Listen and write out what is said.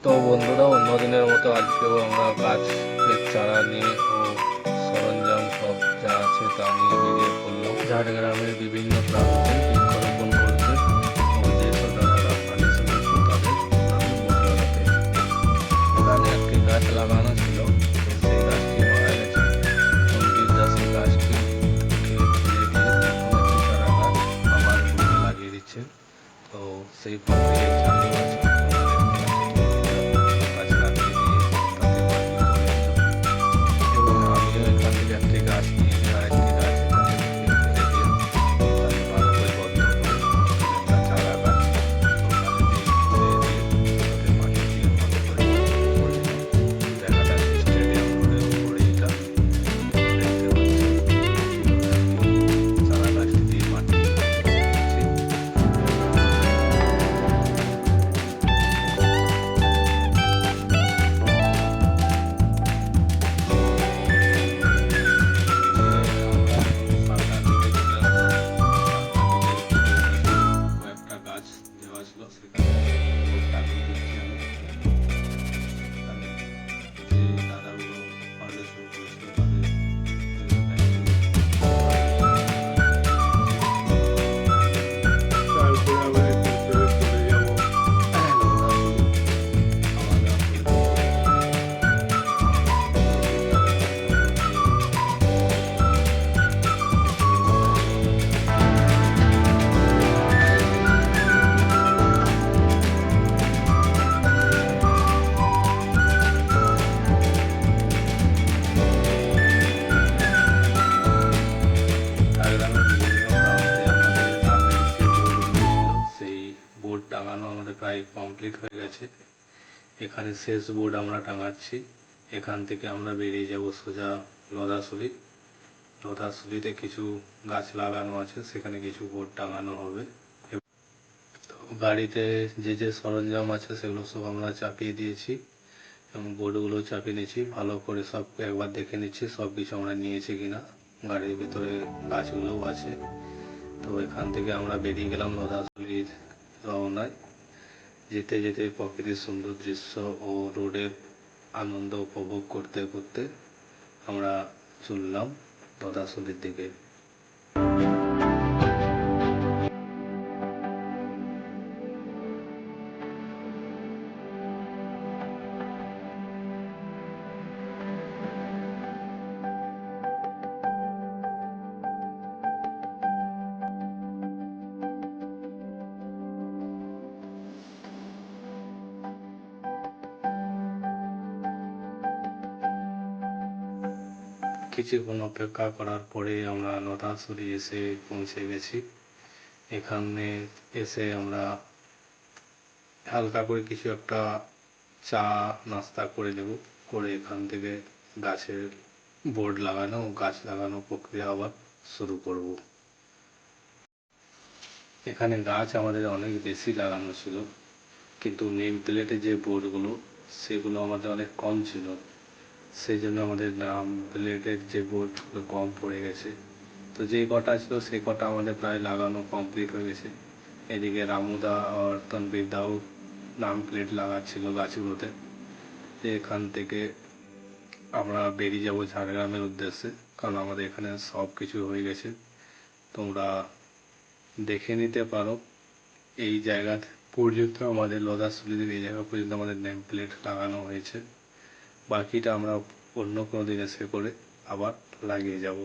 তো বন্ধুরা, অন্যদিনের মতো আজকেও আমরা গাছের চারা নিয়ে ও সরঞ্জাম সব যা আছে তা নিয়ে বেরিয়ে পড়লাম ঝাড়গ্রামের বিভিন্ন প্রান্তে বৃক্ষরোপণ করতে ও যেসব দাদারা পালিশন করছে তাদের নামে বোর্ড লাগাতে। এখানে একটি গাছ লাগানো ছিল, তো সেই গাছটি মারা গেছে। তন্বীর দাস এই গাছটি ফিরে দিয়ে নতুন একটি চারা গাছ আবার বোর্ডে লাগিয়ে দিচ্ছে। তো সেই প্রক্রিয়ায় চালু আছে। গাছ লাগিয়ে দিয়ে তাতে মাটি ভরেছিল এবং আমিও এখান থেকে একটি গাছ নিয়ে আরেকটি গাছ এখান থেকে ফেলে দিয়ে তাকে ভালো করে গর্ত করে একটা চারা গাছ ওখানে দিয়ে দিয়ে তাতে মাটি দিয়ে ভালো করে করেছিলাম। দেখা যাচ্ছে স্টেডিয়াম রোডের উপরে এটা। তো দেখতে পাচ্ছি কিভাবে আমি চারা গাছটি দিয়ে মাটি দিচ্ছি। কয়েকটা গাছ দেওয়া ছিল, সেখানে লাগিয়ে দিচ্ছি আমি। এখানে যে দাদাগুলো ফাউন্ডেশন করেছিল তাদের তারপরে আবার একটু চলে চলে যাবো। সেই বোর্ড টাঙানো আমাদের প্রায় কমপ্লিট হয়ে গেছে। এখানে শেষ বোর্ড আমরা টাঙাচ্ছি। এখান থেকে আমরা বেরিয়ে যাব সোজা লদাসুলি। লদাসুলিতে কিছু গাছ লাগানো আছে, সেখানে কিছু বোর্ড টাঙানো হবে। তো গাড়িতে যে যে সরঞ্জাম আছে সেগুলো সব আমরা চাপিয়ে দিয়েছি এবং বোর্ডগুলো চাপিয়ে নিয়েছি। ভালো করে সব একবার দেখে নিচ্ছি সব কিছু আমরা নিয়েছি কিনা। গাড়ির ভিতরে গাছগুলোও আছে। তো এখান থেকে আমরা বেরিয়ে গেলাম লদাসুলির রওনায়। যেতে যেতে প্রকৃতির সুন্দর দৃশ্য ও রোডের আনন্দ উপভোগ করতে করতে আমরা চললাম লদাসুলির দিকে। কিছুক্ষণ অপেক্ষা করার পরে আমরা লদাসুলি এসে পৌঁছে গেছি। এখানে এসে আমরা হালকা করে কিছু একটা চা নাস্তা করে নেব, করে এখান থেকে গাছের বোর্ড লাগানো গাছ লাগানো প্রক্রিয়া আবার শুরু করব। এখানে গাছ আমাদের অনেক বেশি লাগানো ছিল, কিন্তু নেম প্লেটে যে বোর্ডগুলো সেগুলো আমাদের অনেক কম ছিল। সেই জন্য আমাদের নাম প্লেটের যে বোর্ডগুলো কম পড়ে গেছে। তো যে কটা ছিল সেই কটা আমাদের প্রায় লাগানো কমপ্লিট হয়ে গেছে। এদিকে রামুদা আর তনবীর দাও নাম প্লেট লাগাচ্ছিল গাছগুলোতে। এখান থেকে আমরা বেরিয়ে যাব ঝাড়গ্রামের উদ্দেশ্যে, কারণ আমাদের এখানে সব কিছু হয়ে গেছে। তোমরা দেখে নিতে পারো এই জায়গা পর্যন্ত আমাদের লদাসুলিদের এই জায়গা পর্যন্ত আমাদের নেম প্লেট লাগানো হয়েছে। বাকিটা আমরা অন্য কোনো দিন এসে করে আবার লাগিয়ে যাব।